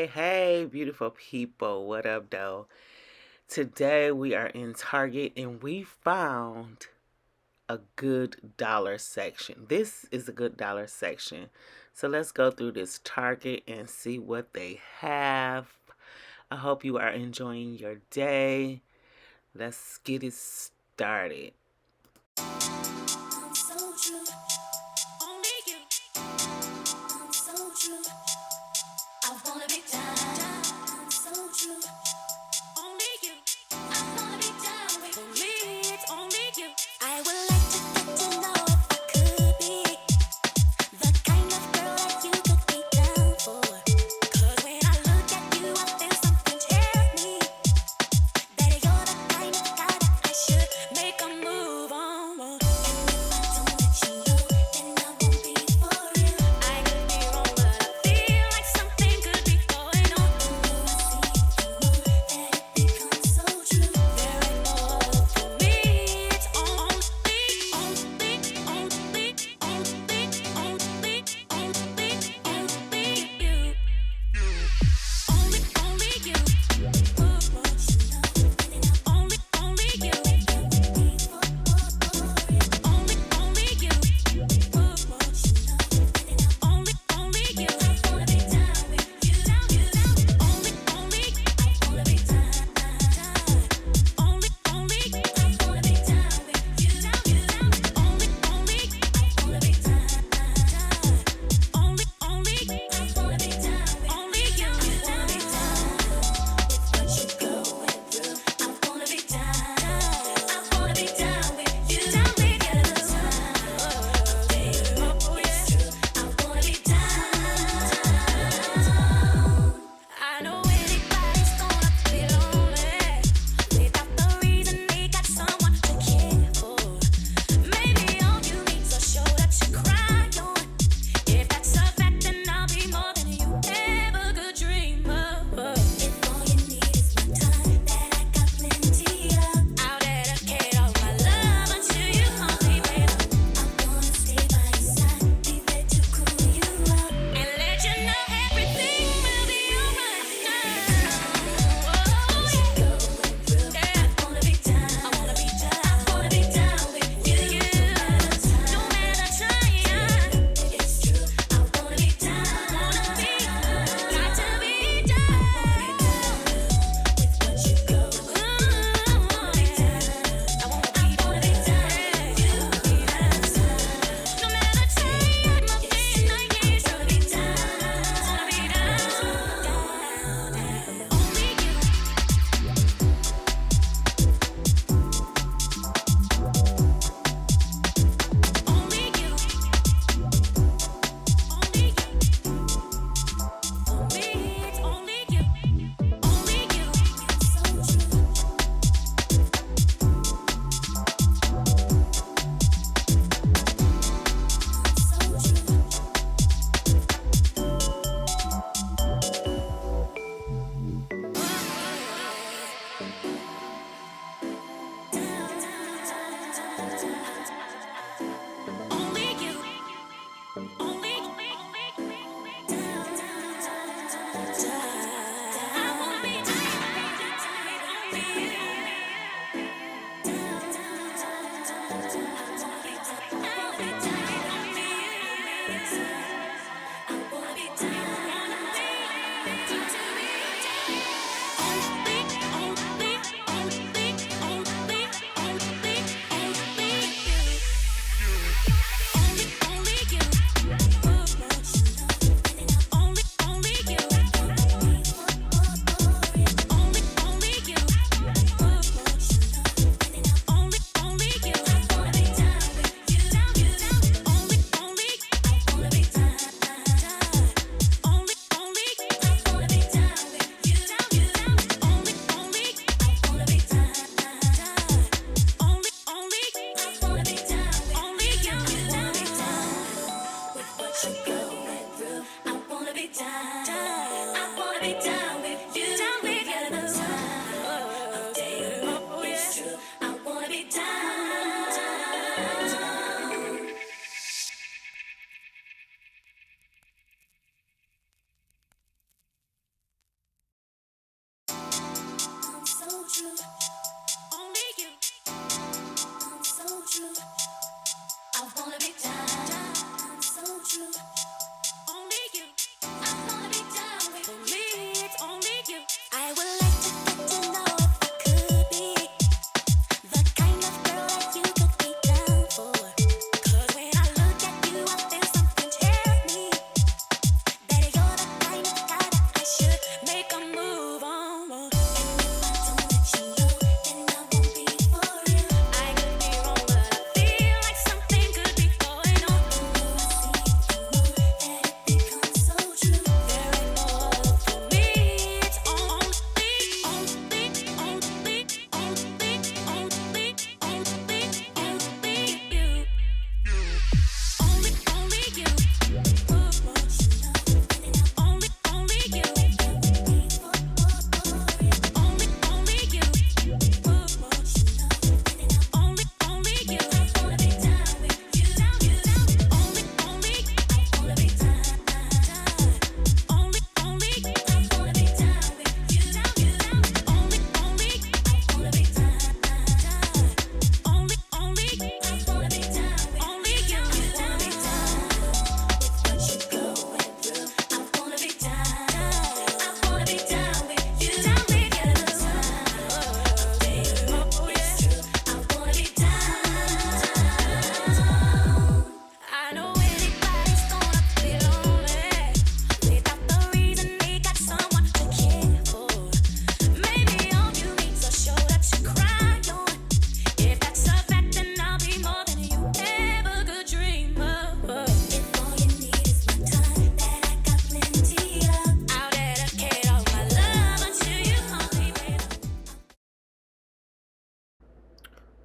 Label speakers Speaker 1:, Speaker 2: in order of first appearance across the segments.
Speaker 1: Hey, beautiful people. What up, though? Today we are in Target and we found a good dollar section. This is a good dollar section. So let's go through this Target and see what they have. I hope you are enjoying your day. Let's get it started.
Speaker 2: Make a move.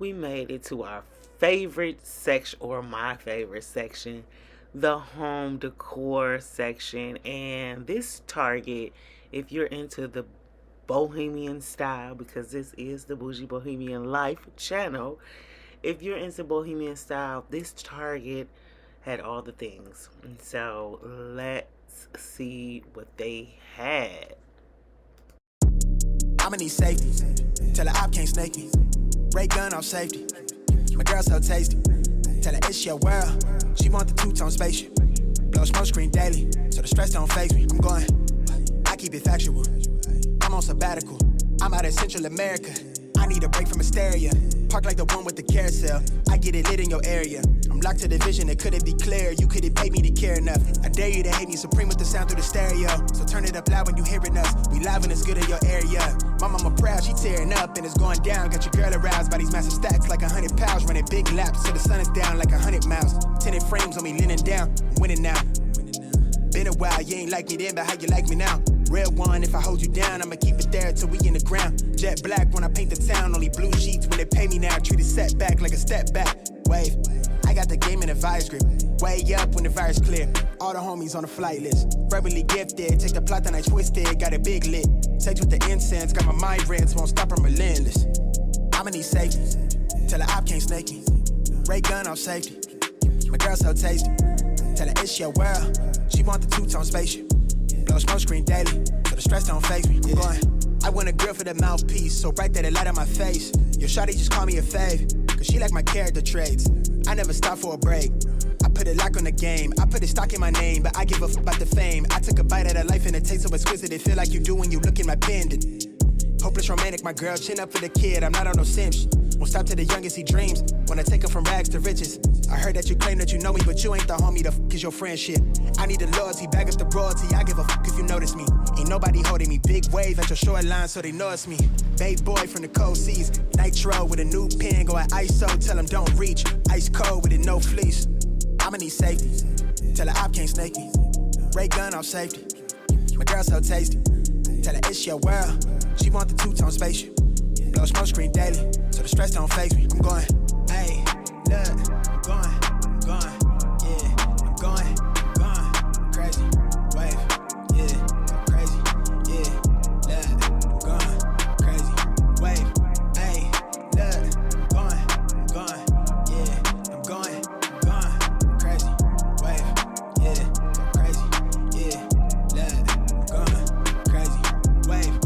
Speaker 1: we made it to our favorite section, or my favorite section, the home decor section. And this Target, if you're into the Bohemian style, because this is the Bougie Bohemian Life channel, if you're into Bohemian style, this Target had all the things. And so let's see what they had.
Speaker 2: I'ma need safety. Tell her I can't snake me. Ray gun off safety. My girl so tasty. Tell her it's your world. She want the two-tone spaceship. Blow smoke screen daily, so the stress don't faze me. I'm going, I keep it factual. I'm on sabbatical. I'm out in Central America. I need a break from hysteria. Park like the one with the carousel. I get it lit in your area. I'm locked to the vision, it couldn't be clear. You couldn't pay me to care enough. I dare you to hate me supreme with the sound through the stereo. So turn it up loud when you hearing us. We live and it's good in your area. My mama proud, she tearing up and it's going down. Got your girl aroused by these massive stacks like 100 pounds. Running big laps till the sun is down like 100 miles. Tinted frames on me leaning down. I'm winning now. Been a while, you ain't like me then, but how you like me now? Real one, if I hold you down, I'ma keep it there till we in the ground. Jet black when I paint the town, only blue sheets when they pay me now. Treat it setback like a step back. Wave, I got the game in a vice grip. Way up when the virus clear. All the homies on the flight list. Verbally gifted, take the plot and I twist it. Got it big lit. Sex with the incense, got my mind rents, won't stop, I'm relentless. I'ma need safety. Tell her I can't snake me. Ray gun off safety. My girl so tasty. Tell her it's your world. She want the two-tone spaceship. Blow smoke screen daily, so the stress don't faze me. I'm going, I want a grill for the mouthpiece, so bright that it light on my face. Your shawty just call me a fave, cause she like my character traits. I never stop for a break. I put a lock on the game, I put a stock in my name, but I give a f about the fame. I took a bite of that life and it tastes so exquisite, it feel like you do when you look in my pendant. Hopeless romantic, my girl, chin up for the kid, I'm not on no simps. Won't stop till the youngest he dreams, wanna take him from rags to riches. I heard that you claim that you know me, but you ain't the homie, the f is your friendship. I need the loyalty, back up the royalty, I give a f if you notice me. Ain't nobody holding me, big wave at your shoreline so they know it's me. Bay boy from the cold seas, nitro with a new pen, go at ISO, tell him don't reach. Ice cold with it, no fleece. I'ma need safety, tell her I can't snake me. Ray gun off safety, my girl so tasty. Tell her it's your world, she want the two-tone spaceship. Blow smoke screen daily, so the stress don't faze me. I'm going, hey, look, I'm going, yeah, I'm going, crazy, wave, yeah, crazy, yeah, look, I'm going, crazy, wave, hey, look, I'm going, yeah, I'm going, crazy, wave, yeah, crazy, yeah, look, I'm going, crazy, wave.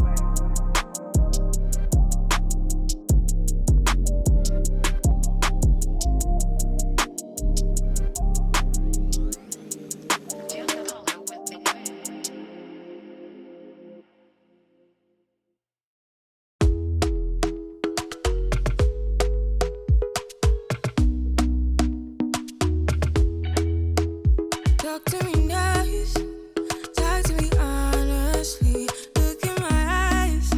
Speaker 3: Talk to me nice, talk to me honestly. Look in my eyes,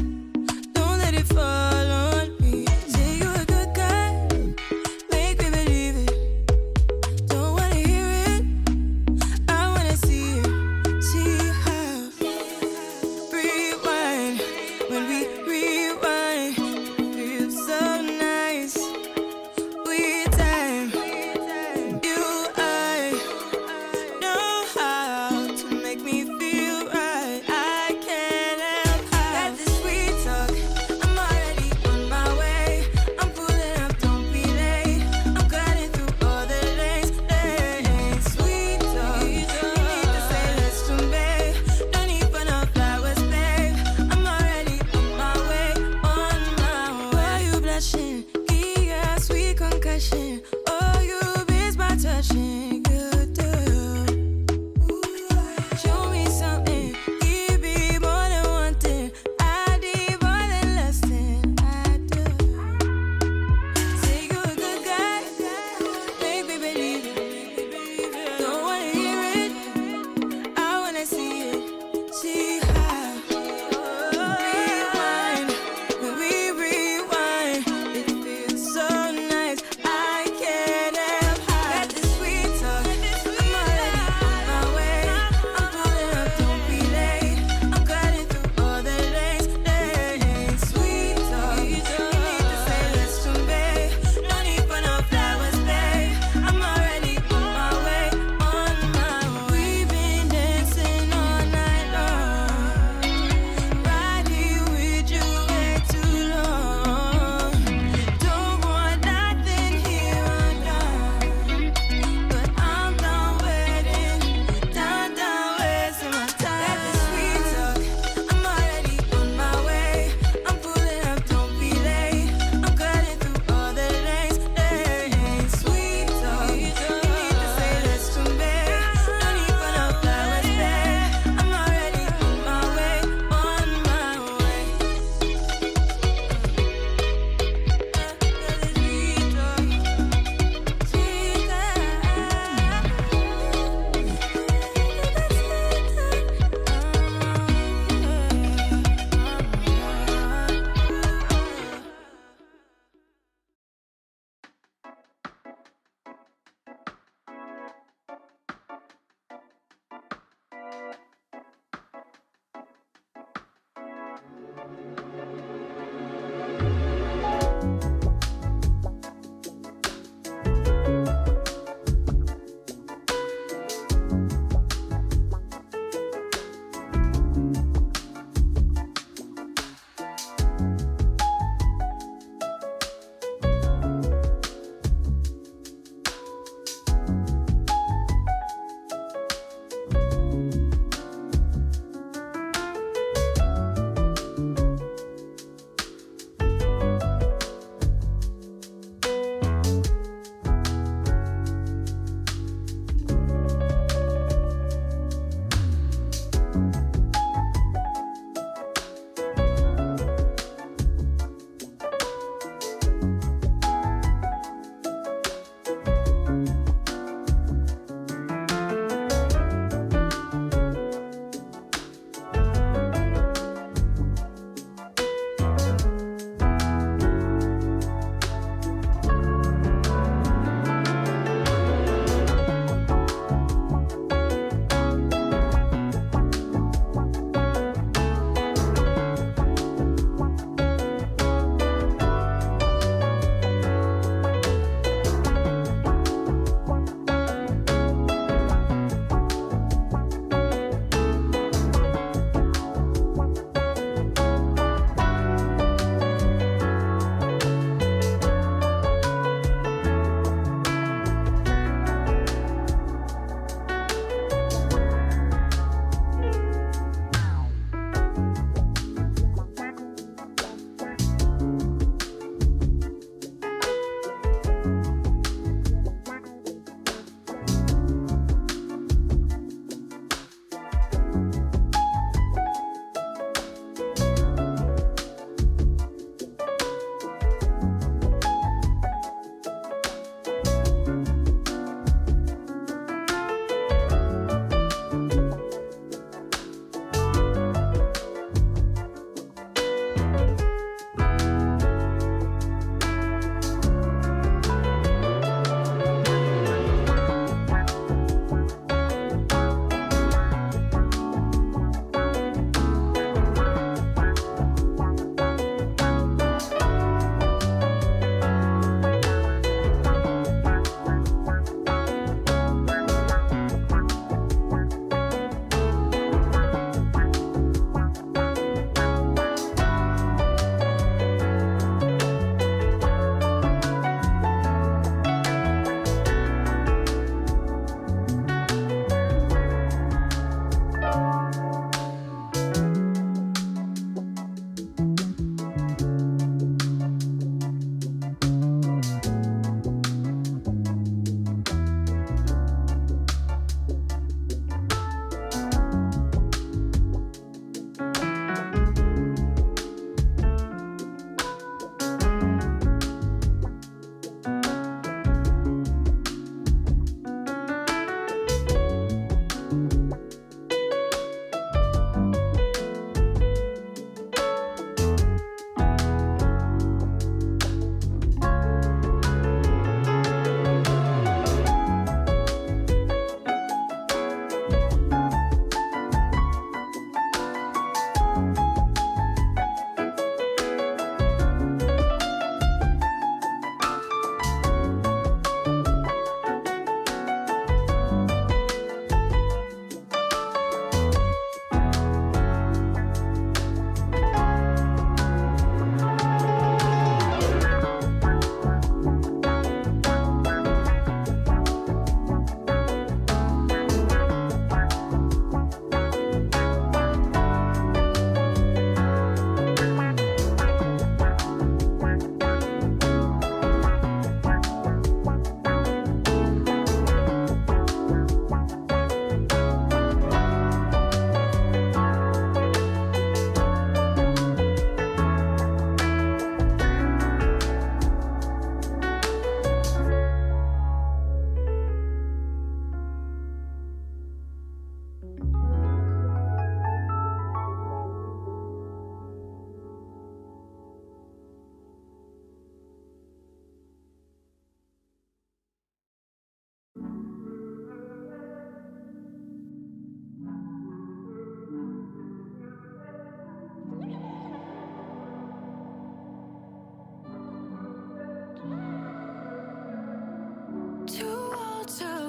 Speaker 3: don't let it fall on me. Say you a good guy, make me believe it. Don't wanna hear it, I wanna see it. See how rewind, when we rewind, feels so nice. With time, you I know how to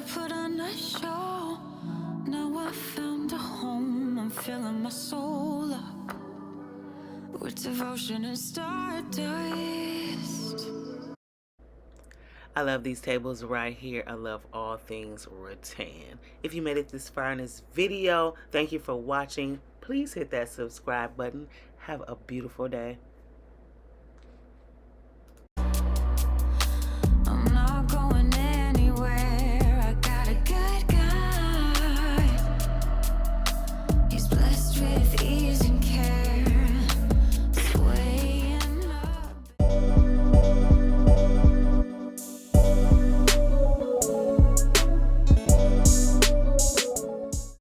Speaker 3: put on a show. Now I found a home. I'm filling my soul up with devotion and stardust.
Speaker 1: I love these tables right here. I love all things rattan. If you made it this far in this video, thank you for watching. Please hit that subscribe button. Have a beautiful day.